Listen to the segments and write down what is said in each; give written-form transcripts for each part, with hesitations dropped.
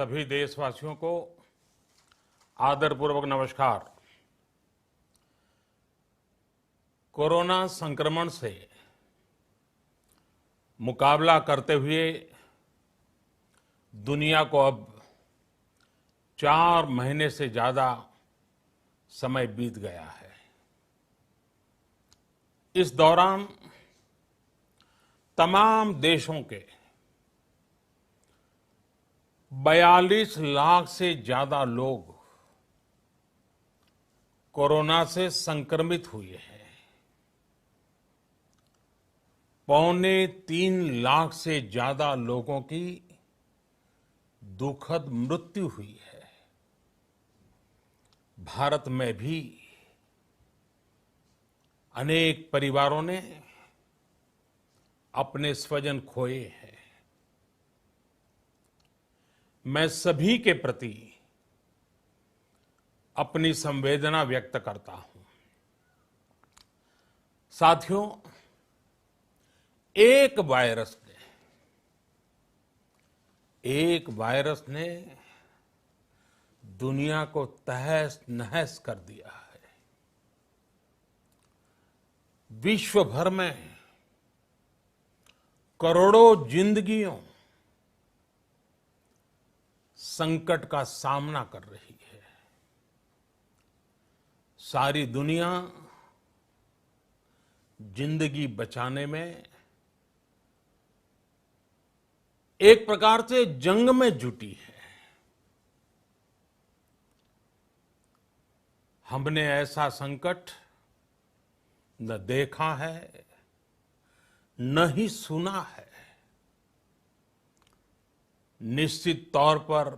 सभी देशवासियों को आदरपूर्वक नमस्कार। कोरोना संक्रमण से मुकाबला करते हुए दुनिया को अब 4 महीने से ज्यादा समय बीत गया है। इस दौरान तमाम देशों के 42 लाख से ज्यादा लोग कोरोना से संक्रमित हुए हैं। 2.25 लाख से ज्यादा लोगों की दुखद मृत्यु हुई है। भारत में भी अनेक परिवारों ने अपने स्वजन खोए हैं। मैं सभी के प्रति अपनी संवेदना व्यक्त करता हूं। साथियों, एक वायरस ने दुनिया को तहस नहस कर दिया है। विश्व भर में करोड़ों जिंदगियों संकट का सामना कर रही है। सारी दुनिया जिंदगी बचाने में एक प्रकार से जंग में जुटी है। हमने ऐसा संकट न देखा है, न ही सुना है। निश्चित तौर पर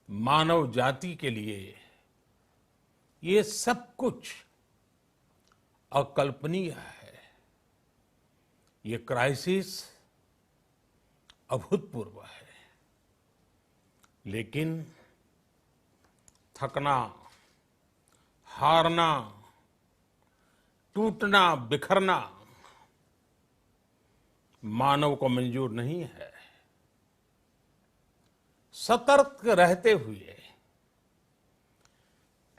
मानव जाति के लिए ये सब कुछ अकल्पनीय है। ये क्राइसिस अभूतपूर्व है। लेकिन थकना, हारना, टूटना, बिखरना मानव को मंजूर नहीं है। सतर्क रहते हुए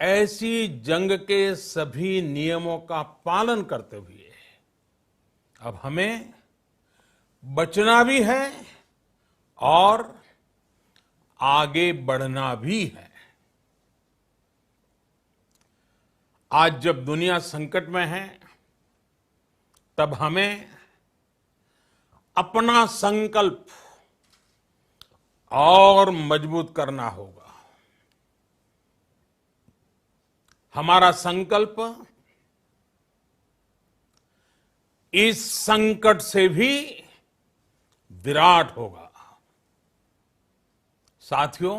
ऐसी जंग के सभी नियमों का पालन करते हुए अब हमें बचना भी है और आगे बढ़ना भी है। आज जब दुनिया संकट में है, तब हमें अपना संकल्प और मजबूत करना होगा। हमारा संकल्प इस संकट से भी विराट होगा। साथियों,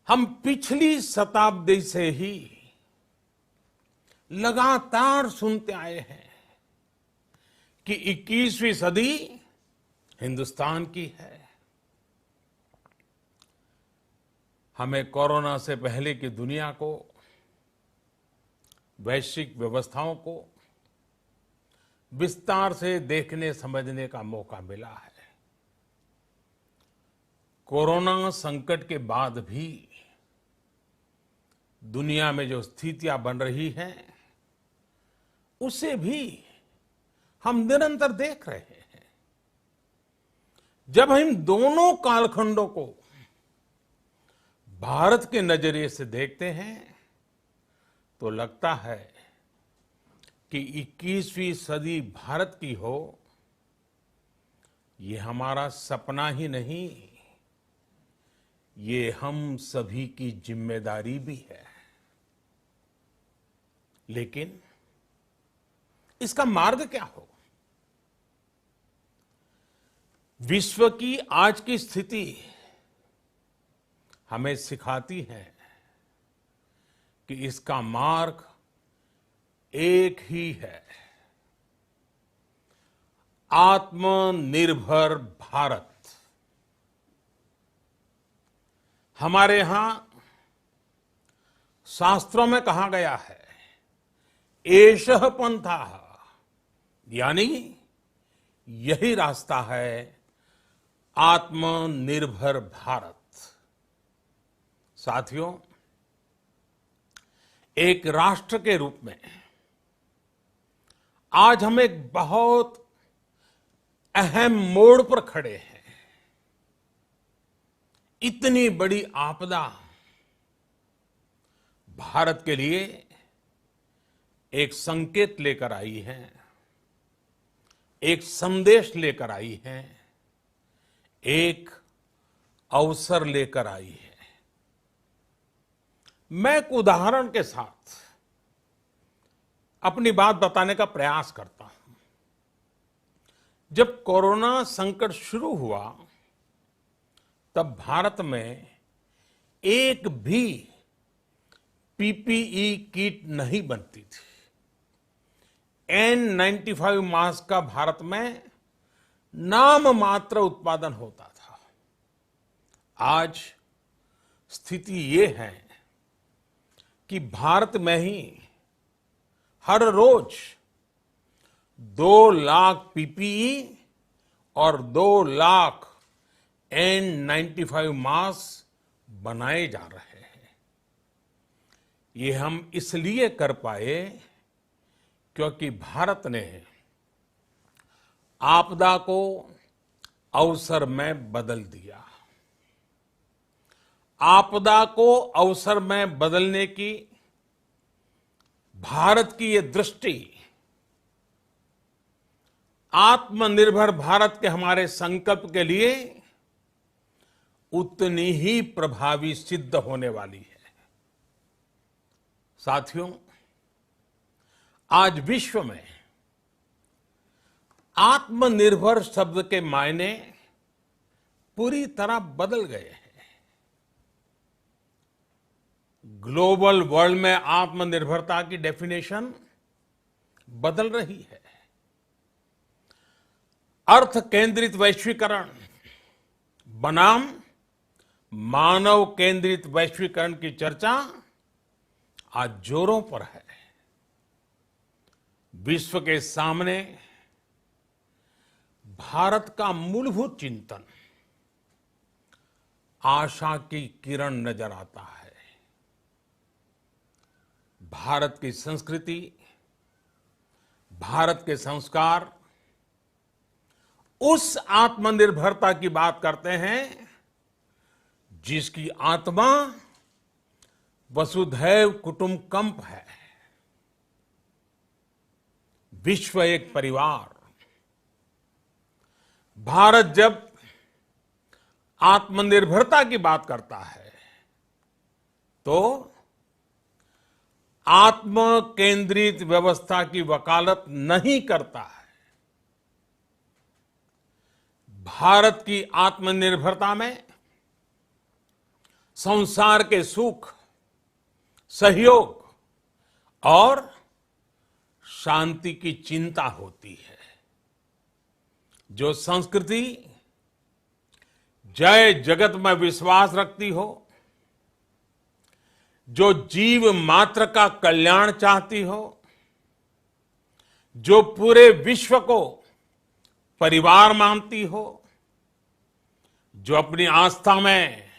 हम पिछली शताब्दी से ही लगातार सुनते आए हैं कि 21वीं सदी हिंदुस्तान की है। हमें कोरोना से पहले की दुनिया को, वैश्विक व्यवस्थाओं को विस्तार से देखने समझने का मौका मिला है। कोरोना संकट के बाद भी दुनिया में जो स्थितियां बन रही हैं, उसे भी हम निरंतर देख रहे हैं। जब हम दोनों कालखंडों को भारत के नजरिए से देखते हैं, तो लगता है कि 21वीं सदी भारत की हो, ये हमारा सपना ही नहीं, ये हम सभी की जिम्मेदारी भी है। लेकिन इसका मार्ग क्या हो? विश्व की आज की स्थिति हमें सिखाती है कि इसका मार्ग एक ही है, आत्मनिर्भर भारत। हमारे यहां शास्त्रों में कहा गया है, एषः पंथः, यानी यही रास्ता है आत्मनिर्भर भारत। साथियों, एक राष्ट्र के रूप में आज हम एक बहुत अहम मोड़ पर खड़े हैं। इतनी बड़ी आपदा भारत के लिए एक संकेत लेकर आई है, एक संदेश लेकर आई है, एक अवसर लेकर आई है। मैं एक उदाहरण के साथ अपनी बात बताने का प्रयास करता हूं। जब कोरोना संकट शुरू हुआ तब भारत में एक भी पीपीई किट नहीं बनती थी। N95 मास्क का भारत में नाम मात्र उत्पादन होता था। आज स्थिति ये है कि भारत में ही हर रोज 2 लाख पीपीई और 2 लाख N95 मास्क बनाए जा रहे हैं। ये हम इसलिए कर पाए क्योंकि भारत ने आपदा को अवसर में बदल दिया। आपदा को अवसर में बदलने की भारत की ये दृष्टि आत्मनिर्भर भारत के हमारे संकल्प के लिए उतनी ही प्रभावी सिद्ध होने वाली है। साथियों, आज विश्व में आत्मनिर्भर शब्द के मायने पूरी तरह बदल गए हैं। ग्लोबल वर्ल्ड में आत्मनिर्भरता की डेफिनेशन बदल रही है। अर्थ केंद्रित वैश्वीकरण बनाम मानव केंद्रित वैश्वीकरण की चर्चा आज जोरों पर है। विश्व के सामने भारत का मूलभूत चिंतन आशा की किरण नजर आता है। भारत की संस्कृति, भारत के संस्कार उस आत्मनिर्भरता की बात करते हैं जिसकी आत्मा वसुधैव कुटुंबकम है। विश्व एक परिवार। भारत जब आत्मनिर्भरता की बात करता है तो आत्म केंद्रित व्यवस्था की वकालत नहीं करता है। भारत की आत्मनिर्भरता में संसार के सुख, सहयोग और शांति की चिंता होती है। जो संस्कृति जय जगत में विश्वास रखती हो, जो जीव मात्र का कल्याण चाहती हो, जो पूरे विश्व को परिवार मानती हो, जो अपनी आस्था में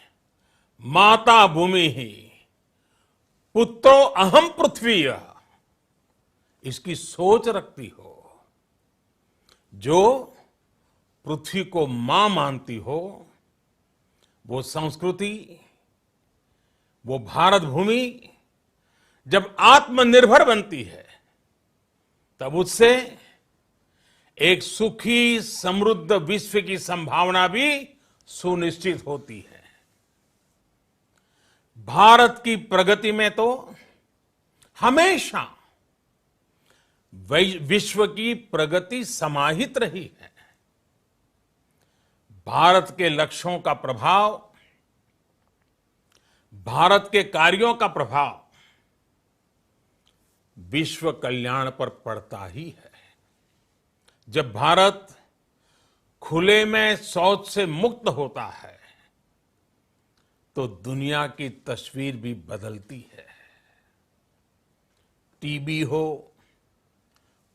माता भूमि ही पुत्रो अहम पृथ्वी इसकी सोच रखती हो, जो पृथ्वी को मां मानती हो, वो संस्कृति, वो भारत भूमि जब आत्मनिर्भर बनती है तब उससे एक सुखी समृद्ध विश्व की संभावना भी सुनिश्चित होती है। भारत की प्रगति में तो हमेशा विश्व की प्रगति समाहित रही है। भारत के लक्ष्यों का प्रभाव, भारत के कार्यों का प्रभाव विश्व कल्याण पर पड़ता ही है। जब भारत खुले में शौच से मुक्त होता है तो दुनिया की तस्वीर भी बदलती है। टीबी हो,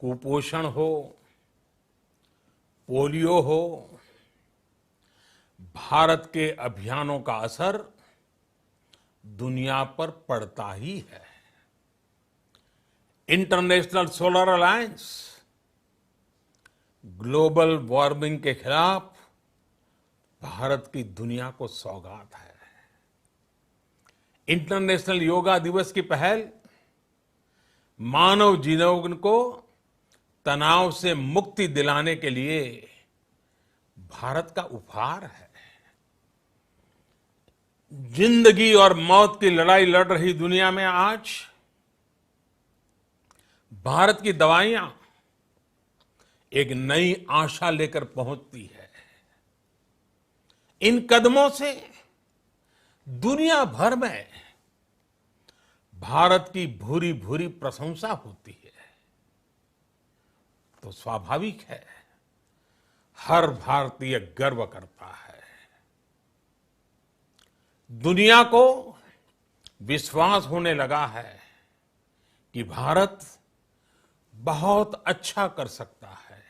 कुपोषण हो, पोलियो हो, भारत के अभियानों का असर दुनिया पर पड़ता ही है। International solar alliance global warming के खिलाफ भारत की दुनिया को सौगात है। इंटरनेशनल योगा दिवस की पहल मानव जीवन को तनाव से मुक्ति दिलाने के लिए भारत का उपहार है। जिंदगी और मौत की लड़ाई लड़ रही दुनिया में आज भारत की दवाइयां एक नई आशा लेकर पहुंचती है। इन कदमों से दुनिया भर में भारत की भूरी भूरी प्रशंसा होती है। तो स्वाभाविक है, हर भारतीय गर्व करता है। दुनिया को विश्वास होने लगा है कि भारत बहुत अच्छा कर सकता है,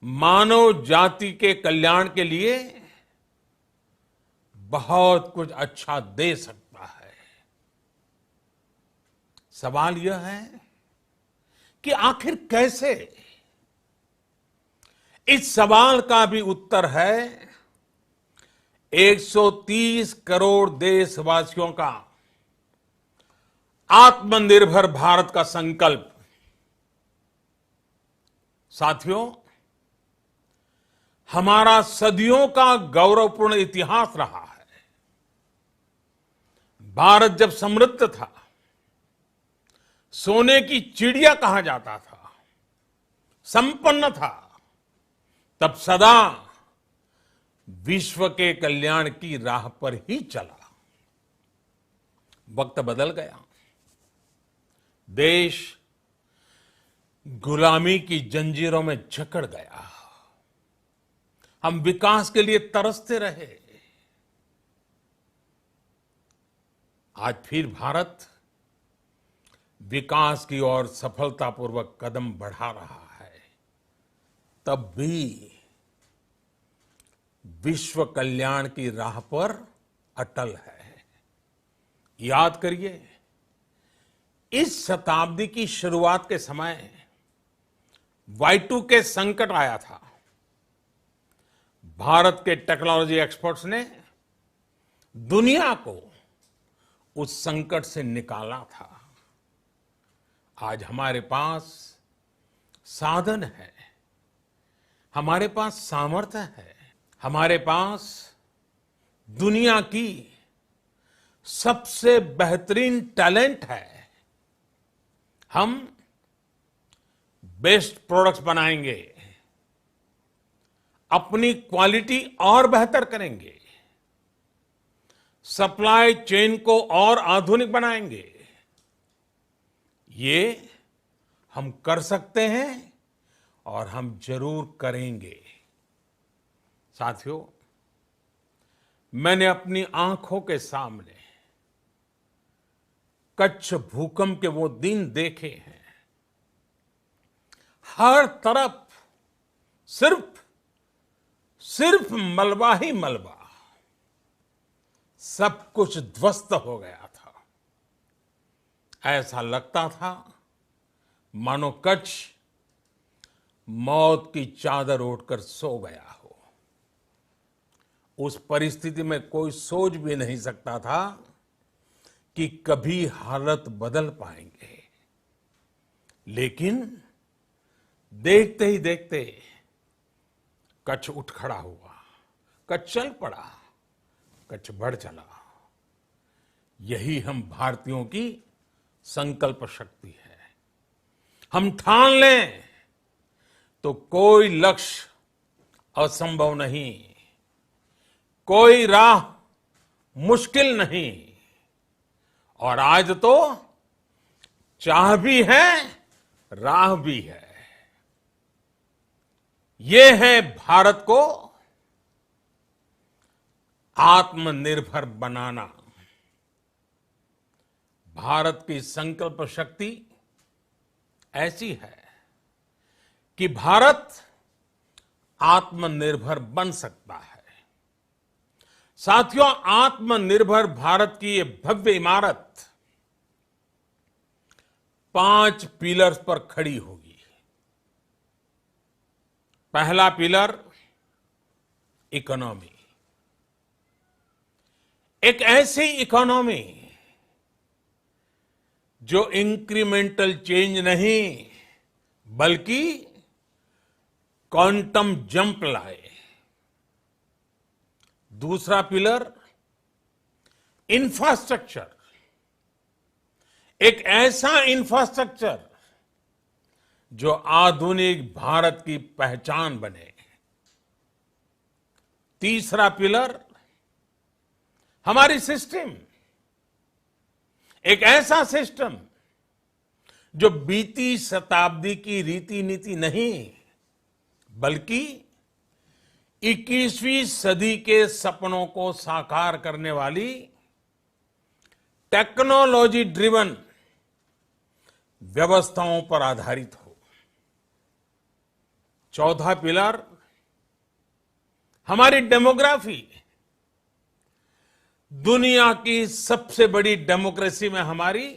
मानव जाति के कल्याण के लिए बहुत कुछ अच्छा दे सकता है। सवाल यह है कि आखिर कैसे? इस सवाल का भी उत्तर है 130 करोड़ देशवासियों का आत्मनिर्भर भारत का संकल्प। साथियों, हमारा सदियों का गौरवपूर्ण इतिहास रहा है। भारत जब समृद्ध था, सोने की चिड़िया कहा जाता था, संपन्न था, तब सदा विश्व के कल्याण की राह पर ही चला। वक्त बदल गया, देश गुलामी की जंजीरों में जकड़ गया। हम विकास के लिए तरसते रहे। आज फिर भारत विकास की ओर सफलतापूर्वक कदम बढ़ा रहा है। तब भी विश्व कल्याण की राह पर अटल है। याद करिए, इस शताब्दी की शुरुआत के समय Y2K संकट आया था। भारत के टेक्नोलॉजी एक्सपर्ट्स ने दुनिया को उस संकट से निकाला था। आज हमारे पास साधन है, हमारे पास सामर्थ्य है, हमारे पास दुनिया की सबसे बेहतरीन टैलेंट है। हम बेस्ट प्रोडक्ट्स बनाएंगे, अपनी क्वालिटी और बेहतर करेंगे, सप्लाई चेन को और आधुनिक बनाएंगे। ये हम कर सकते हैं और हम जरूर करेंगे। साथियों, मैंने अपनी आंखों के सामने कच्छ भूकंप के वो दिन देखे हैं। हर तरफ सिर्फ मलबा ही मलबा, सब कुछ ध्वस्त हो गया था। ऐसा लगता था मानो कच्छ मौत की चादर ओढ़कर सो गया हो। उस परिस्थिति में कोई सोच भी नहीं सकता था कि कभी हालत बदल पाएंगे। लेकिन देखते ही देखते कच्छ उठ खड़ा हुआ, कच्छ चल पड़ा, कच्छ बढ़ चला। यही हम भारतीयों की संकल्प शक्ति है। हम ठान लें तो कोई लक्ष्य असंभव नहीं, कोई राह मुश्किल नहीं। और आज तो चाह भी है, राह भी है। ये है भारत को आत्मनिर्भर बनाना। भारत की संकल्प शक्ति ऐसी है कि भारत आत्मनिर्भर बन सकता है। साथियों, आत्मनिर्भर भारत की ये भव्य इमारत 5 पिलर्स पर खड़ी होगी। पहला पिलर इकोनॉमी। एक ऐसी इकोनॉमी जो इंक्रीमेंटल चेंज नहीं बल्कि क्वांटम जंप लाए। दूसरा पिलर इंफ्रास्ट्रक्चर। एक ऐसा इंफ्रास्ट्रक्चर जो आधुनिक भारत की पहचान बने। तीसरा पिलर हमारी सिस्टम। एक ऐसा सिस्टम जो बीती शताब्दी की रीति नीति नहीं बल्कि 21वीं सदी के सपनों को साकार करने वाली टेक्नोलॉजी ड्रिवन व्यवस्थाओं पर आधारित हो। चौथा पिलर हमारी डेमोग्राफी। दुनिया की सबसे बड़ी डेमोक्रेसी में हमारी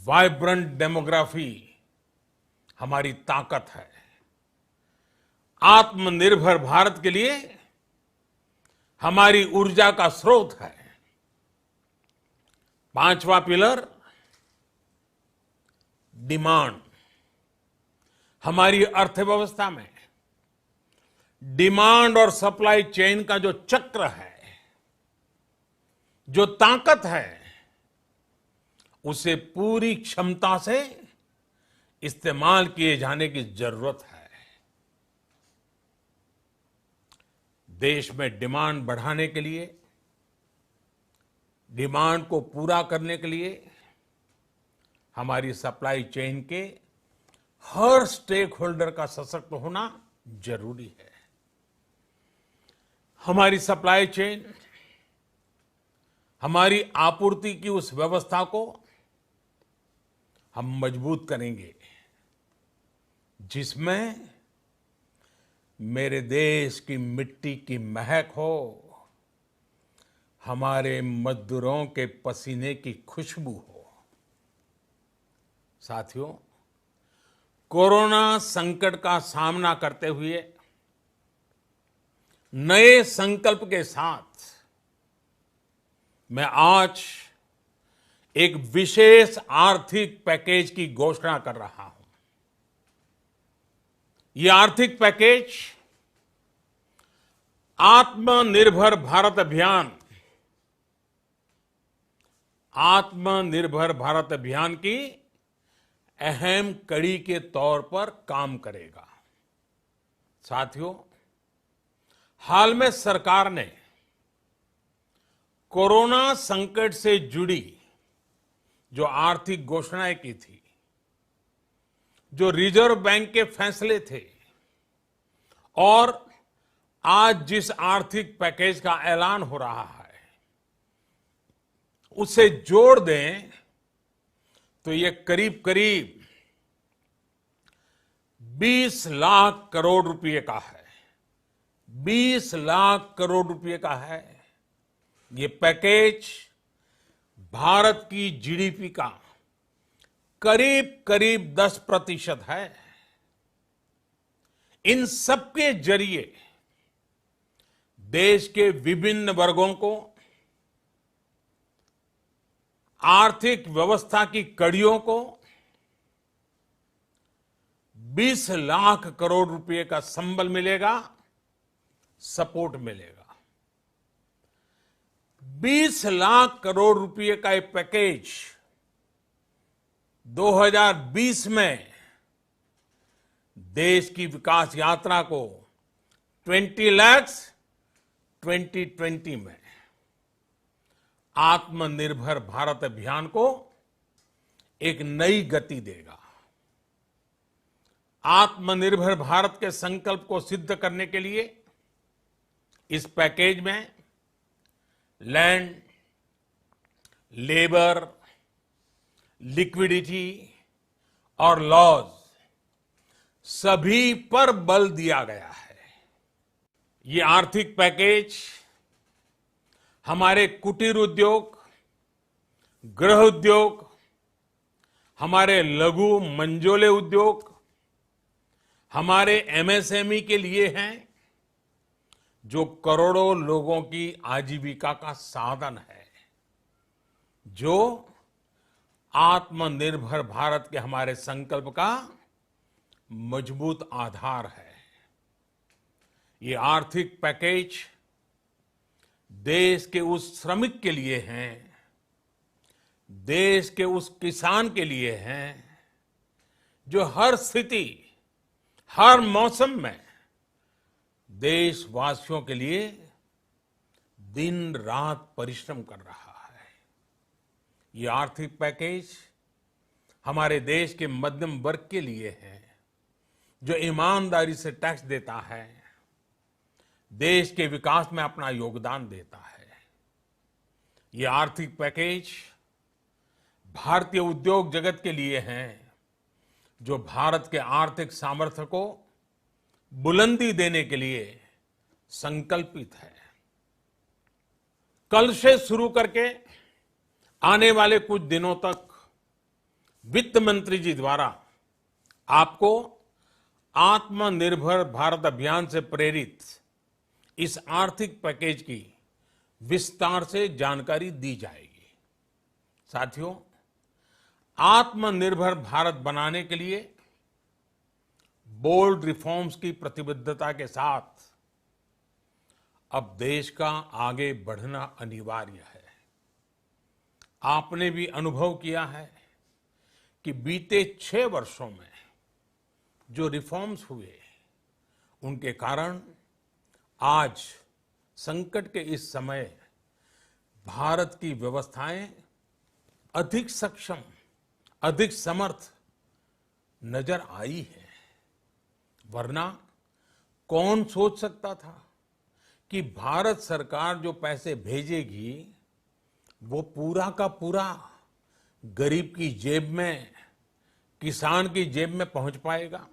वाइब्रेंट डेमोग्राफी हमारी ताकत है। आत्मनिर्भर भारत के लिए हमारी ऊर्जा का स्रोत है। पांचवा पिलर डिमांड। हमारी अर्थव्यवस्था में डिमांड और सप्लाई चेन का जो चक्र है, जो ताकत है, उसे पूरी क्षमता से इस्तेमाल किए जाने की जरूरत है। देश में डिमांड बढ़ाने के लिए, डिमांड को पूरा करने के लिए हमारी सप्लाई चेन के हर स्टेक होल्डर का सशक्त होना जरूरी है। हमारी सप्लाई चेन, हमारी आपूर्ति की उस व्यवस्था को हम मजबूत करेंगे जिसमें मेरे देश की मिट्टी की महक हो, हमारे मजदूरों के पसीने की खुशबू हो। साथियों, कोरोना संकट का सामना करते हुए नए संकल्प के साथ मैं आज एक विशेष आर्थिक पैकेज की घोषणा कर रहा हूं। यह आर्थिक पैकेज आत्मनिर्भर भारत अभियान, आत्मनिर्भर भारत अभियान की अहम कड़ी के तौर पर काम करेगा। साथियों, हाल में सरकार ने कोरोना संकट से जुड़ी जो आर्थिक घोषणाएं की थी, जो रिजर्व बैंक के फैसले थे और आज जिस आर्थिक पैकेज का ऐलान हो रहा है, उसे जोड़ दें तो ये करीब करीब 20 लाख करोड़ रुपए का है। 20 लाख करोड़ रुपए का है। ये पैकेज भारत की जीडीपी का करीब करीब 10% है। इन सबके जरिए देश के विभिन्न वर्गों को आर्थिक व्यवस्था की कड़ियों को 20 लाख करोड़ रुपए का संबल मिलेगा, सपोर्ट मिलेगा। 20 लाख करोड़ रुपए का एक पैकेज 2020 में देश की विकास यात्रा को 20 लाख 2020 में आत्मनिर्भर भारत अभियान को एक नई गति देगा। आत्मनिर्भर भारत के संकल्प को सिद्ध करने के लिए इस पैकेज में लैंड, लेबर, लिक्विडिटी और लॉज सभी पर बल दिया गया है। ये आर्थिक पैकेज हमारे कुटीर उद्योग, गृह उद्योग, हमारे लघु मंझोले उद्योग, हमारे एमएसएमई के लिए हैं, जो करोड़ों लोगों की आजीविका का साधन है, जो आत्मनिर्भर भारत के हमारे संकल्प का मजबूत आधार है। ये आर्थिक पैकेज देश के उस श्रमिक के लिए हैं, देश के उस किसान के लिए हैं, जो हर स्थिति, हर मौसम में देशवासियों के लिए दिन रात परिश्रम कर रहा है। ये आर्थिक पैकेज हमारे देश के मध्यम वर्ग के लिए है, जो ईमानदारी से टैक्स देता है, देश के विकास में अपना योगदान देता है। ये आर्थिक पैकेज भारतीय उद्योग जगत के लिए हैं, जो भारत के आर्थिक सामर्थ्य को बुलंदी देने के लिए संकल्पित है। कल से शुरू करके आने वाले कुछ दिनों तक वित्त मंत्री जी द्वारा आपको आत्मनिर्भर भारत अभियान से प्रेरित इस आर्थिक पैकेज की विस्तार से जानकारी दी जाएगी। साथियों, आत्मनिर्भर भारत बनाने के लिए बोल्ड रिफॉर्म्स की प्रतिबद्धता के साथ अब देश का आगे बढ़ना अनिवार्य है। आपने भी अनुभव किया है कि बीते 6 वर्षों में जो रिफॉर्म्स हुए, उनके कारण आज संकट के इस समय भारत की व्यवस्थाएं अधिक सक्षम, अधिक समर्थ नजर आई है। वरना कौन सोच सकता था कि भारत सरकार जो पैसे भेजेगी वो पूरा का पूरा गरीब की जेब में, किसान की जेब में पहुंच पाएगा।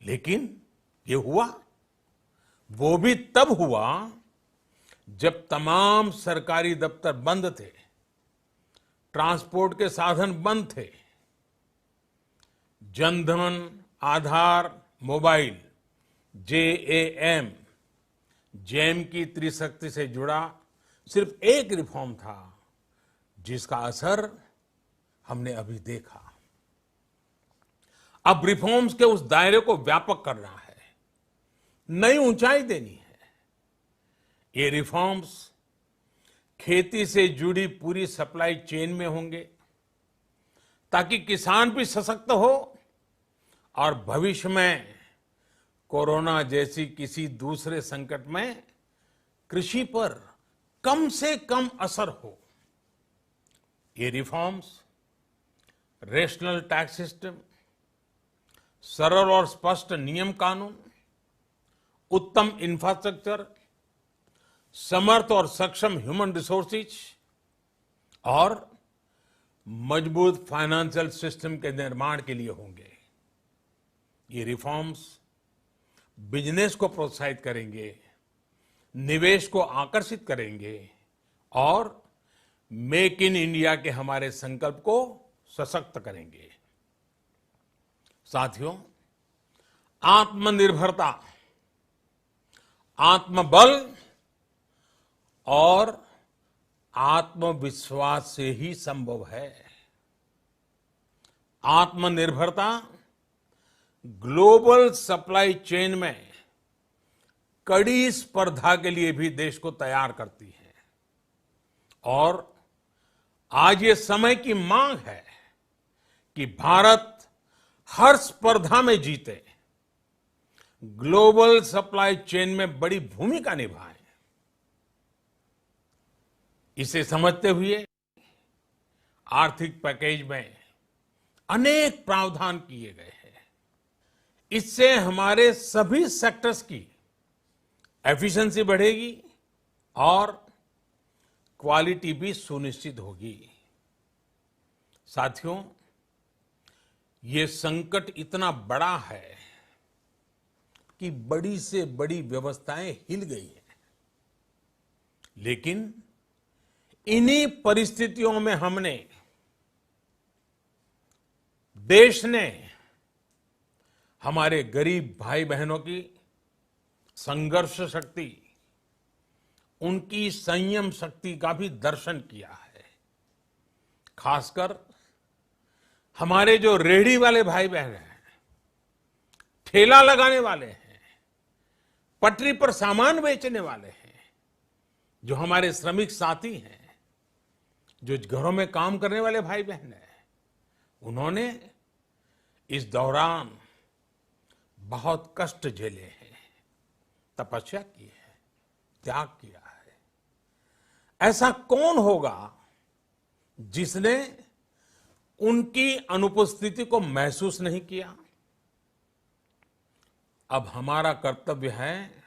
लेकिन ये हुआ, वो भी तब हुआ जब तमाम सरकारी दफ्तर बंद थे, ट्रांसपोर्ट के साधन बंद थे। जनधन, आधार, मोबाइल, जेएएम, जैम की त्रिशक्ति से जुड़ा सिर्फ एक रिफॉर्म था, जिसका असर हमने अभी देखा। अब रिफॉर्म्स के उस दायरे को व्यापक करना है, नई ऊंचाई देनी है। ये रिफॉर्म्स खेती से जुड़ी पूरी सप्लाई चेन में होंगे, ताकि किसान भी सशक्त हो और भविष्य में कोरोना जैसी किसी दूसरे संकट में कृषि पर कम से कम असर हो। ये रिफॉर्म्स रेशनल टैक्स सिस्टम, सरल और स्पष्ट नियम कानून, उत्तम इंफ्रास्ट्रक्चर, समर्थ और सक्षम ह्यूमन रिसोर्सेज और मजबूत फाइनेंशियल सिस्टम के निर्माण के लिए होंगे। ये रिफॉर्म्स बिजनेस को प्रोत्साहित करेंगे, निवेश को आकर्षित करेंगे और मेक इन इंडिया के हमारे संकल्प को सशक्त करेंगे। साथियों, आत्मनिर्भरता, आत्मबल और आत्मविश्वास से ही संभव है। आत्मनिर्भरता ग्लोबल सप्लाई चेन में कड़ी स्पर्धा के लिए भी देश को तैयार करती है और आज ये समय की मांग है कि भारत हर स्पर्धा में जीते, ग्लोबल सप्लाई चेन में बड़ी भूमिका निभाए। इसे समझते हुए आर्थिक पैकेज में अनेक प्रावधान किए गए हैं। इससे हमारे सभी सेक्टर्स की एफिशिएंसी बढ़ेगी और क्वालिटी भी सुनिश्चित होगी। साथियों, ये संकट इतना बड़ा है कि बड़ी से बड़ी व्यवस्थाएं हिल गई हैं। लेकिन इन्हीं परिस्थितियों में हमने, देश ने हमारे गरीब भाई बहनों की संघर्ष शक्ति, उनकी संयम शक्ति का भी दर्शन किया है। खासकर हमारे जो रेहड़ी वाले भाई बहन हैं, ठेला लगाने वाले हैं, पटरी पर सामान बेचने वाले हैं, जो हमारे श्रमिक साथी हैं, जो घरों में काम करने वाले भाई बहन हैं, उन्होंने इस दौरान बहुत कष्ट झेले हैं, तपस्या की है, त्याग किया है। ऐसा कौन होगा जिसने उनकी अनुपस्थिति को महसूस नहीं किया? अब हमारा कर्तव्य है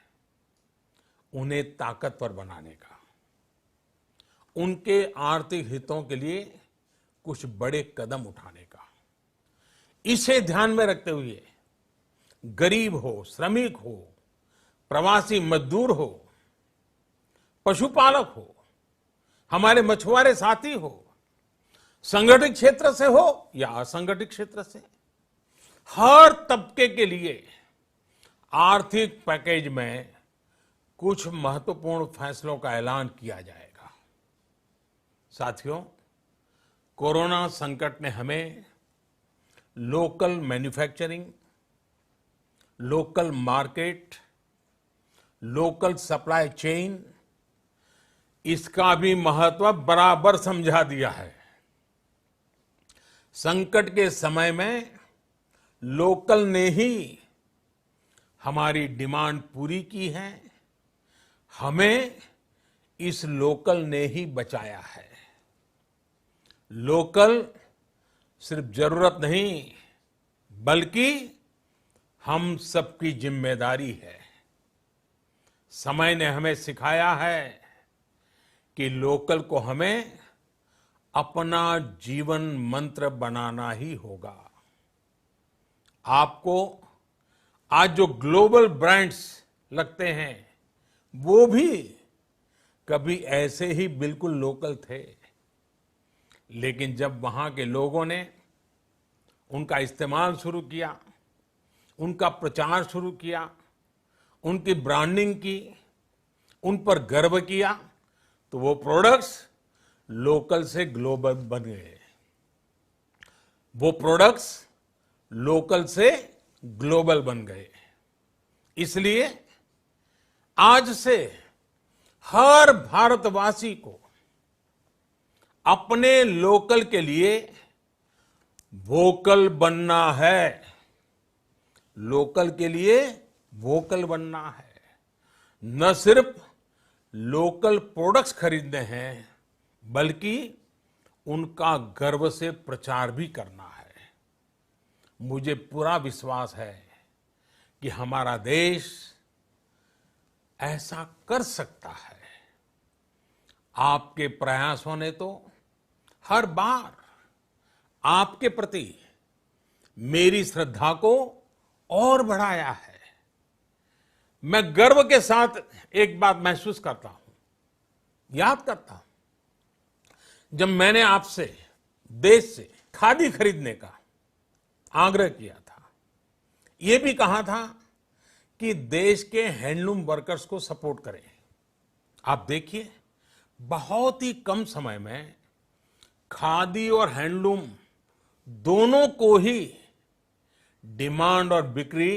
उन्हें ताकतवर बनाने का, उनके आर्थिक हितों के लिए कुछ बड़े कदम उठाने का। इसे ध्यान में रखते हुए गरीब हो, श्रमिक हो, प्रवासी मजदूर हो, पशुपालक हो, हमारे मछुआरे साथी हो, संगठित क्षेत्र से हो या असंगठित क्षेत्र से, हर तबके के लिए आर्थिक पैकेज में कुछ महत्वपूर्ण फैसलों का ऐलान किया जाएगा। साथियों, कोरोना संकट ने हमें local manufacturing, local market, local supply chain, इसका भी महत्व बराबर समझा दिया है। संकट के समय में लोकल ने ही हमारी डिमांड पूरी की है, हमें इस लोकल ने ही बचाया है। लोकल सिर्फ जरूरत नहीं, बल्कि हम सबकी जिम्मेदारी है। समय ने हमें सिखाया है कि लोकल को हमें अपना जीवन मंत्र बनाना ही होगा। आपको आज जो ग्लोबल ब्रांड्स लगते हैं, वो भी कभी ऐसे ही बिल्कुल लोकल थे, लेकिन जब वहां के लोगों ने उनका इस्तेमाल शुरू किया, उनका प्रचार शुरू किया, उनकी ब्रांडिंग की, उन पर गर्व किया, तो वो प्रोडक्ट्स लोकल से ग्लोबल बन गए। वो प्रोडक्ट्स लोकल से ग्लोबल बन गए। इसलिए आज से हर भारतवासी को अपने लोकल के लिए वोकल बनना है। लोकल के लिए वोकल बनना है। न सिर्फ लोकल प्रोडक्ट्स खरीदने हैं, बल्कि उनका गर्व से प्रचार भी करना है। मुझे पूरा विश्वास है कि हमारा देश ऐसा कर सकता है। आपके प्रयासों ने तो हर बार आपके प्रति मेरी श्रद्धा को और बढ़ाया है। मैं गर्व के साथ एक बात महसूस करता हूं, याद करता हूं, जब मैंने आपसे देश से खादी खरीदने का आग्रह किया था, यह भी कहा था कि देश के हैंडलूम वर्कर्स को सपोर्ट करें। आप देखिए, बहुत ही कम समय में खादी और हैंडलूम दोनों को ही डिमांड और बिक्री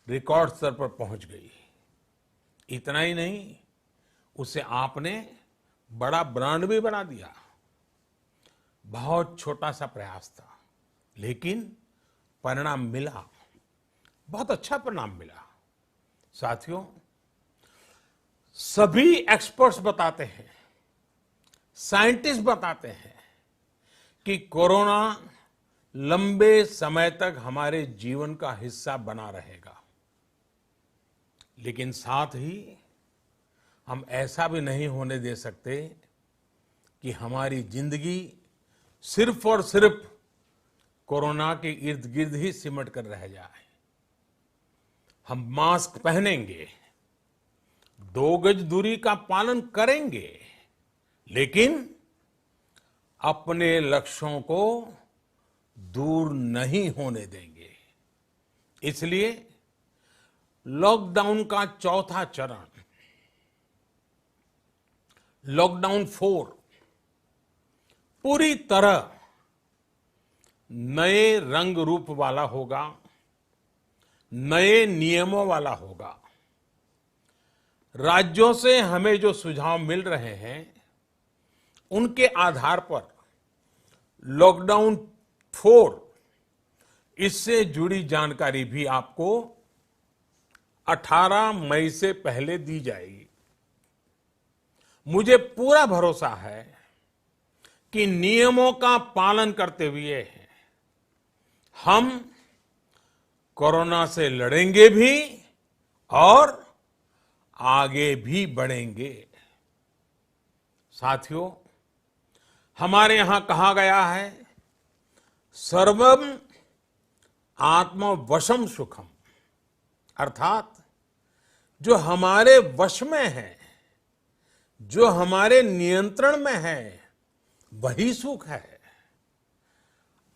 रिकॉर्ड स्तर पर पहुंच गई। इतना ही नहीं, उसे आपने बड़ा ब्रांड भी बना दिया। बहुत छोटा सा प्रयास था, लेकिन परिणाम मिला, बहुत अच्छा परिणाम मिला। साथियों, सभी एक्सपर्ट्स बताते हैं, साइंटिस्ट बताते हैं कि कोरोना लंबे समय तक हमारे जीवन का हिस्सा बना रहेगा। लेकिन साथ ही हम ऐसा भी नहीं होने दे सकते कि हमारी जिंदगी सिर्फ और सिर्फ कोरोना के इर्द गिर्द ही सिमट कर रह जाए। हम मास्क पहनेंगे, 2 गज दूरी का पालन करेंगे, लेकिन अपने लक्ष्यों को दूर नहीं होने देंगे। इसलिए लॉकडाउन का चौथा चरण, लॉकडाउन 4, पूरी तरह नए रंग रूप वाला होगा, नए नियमों वाला होगा। राज्यों से हमें जो सुझाव मिल रहे हैं, उनके आधार पर लॉकडाउन 4, इससे जुड़ी जानकारी भी आपको 18 मई से पहले दी जाएगी। मुझे पूरा भरोसा है कि नियमों का पालन करते हुए हम कोरोना से लड़ेंगे भी और आगे भी बढ़ेंगे। साथियों, हमारे यहां कहा गया है, सर्वम आत्मवशम सुखम, अर्थात जो हमारे वश में है, जो हमारे नियंत्रण में है, वही सुख है।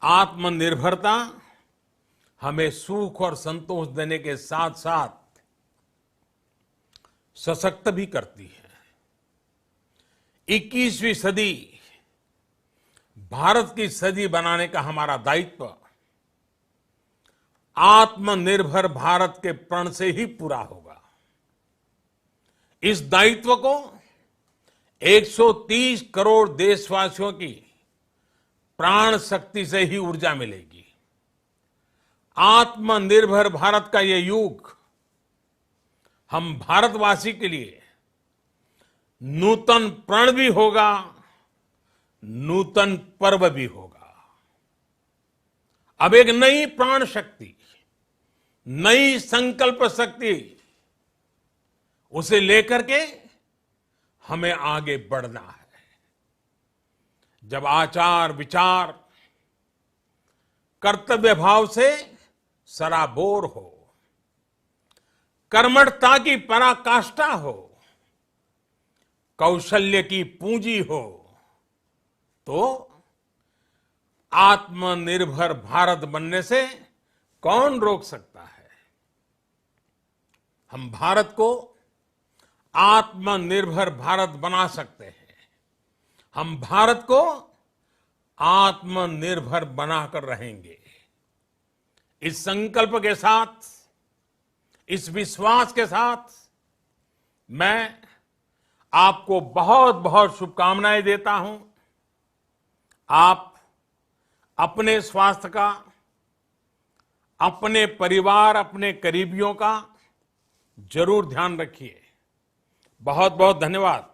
आत्मनिर्भरता हमें सुख और संतोष देने के साथ साथ सशक्त भी करती है। 21वीं सदी भारत की सदी बनाने का हमारा दायित्व आत्मनिर्भर भारत के प्रण से ही पूरा होगा। इस दायित्व को 130 करोड़ देशवासियों की प्राण शक्ति से ही ऊर्जा मिलेगी। आत्मनिर्भर भारत का ये युग हम भारतवासी के लिए नूतन प्रण भी होगा, नूतन पर्व भी होगा। अब एक नई प्राण शक्ति, नई संकल्प शक्ति, उसे लेकर के हमें आगे बढ़ना है। जब आचार विचार कर्तव्य भाव से सराबोर हो, कर्मठता की पराकाष्ठा हो, कौशल्य की पूंजी हो, तो आत्मनिर्भर भारत बनने से कौन रोक सकता है। हम भारत को आत्मनिर्भर भारत बना सकते हैं। हम भारत को आत्मनिर्भर बनाकर रहेंगे। इस संकल्प के साथ, इस विश्वास के साथ मैं आपको बहुत बहुत शुभकामनाएं देता हूं। आप अपने स्वास्थ्य का, अपने परिवार, अपने करीबियों का जरूर ध्यान रखिए। बहुत बहुत धन्यवाद।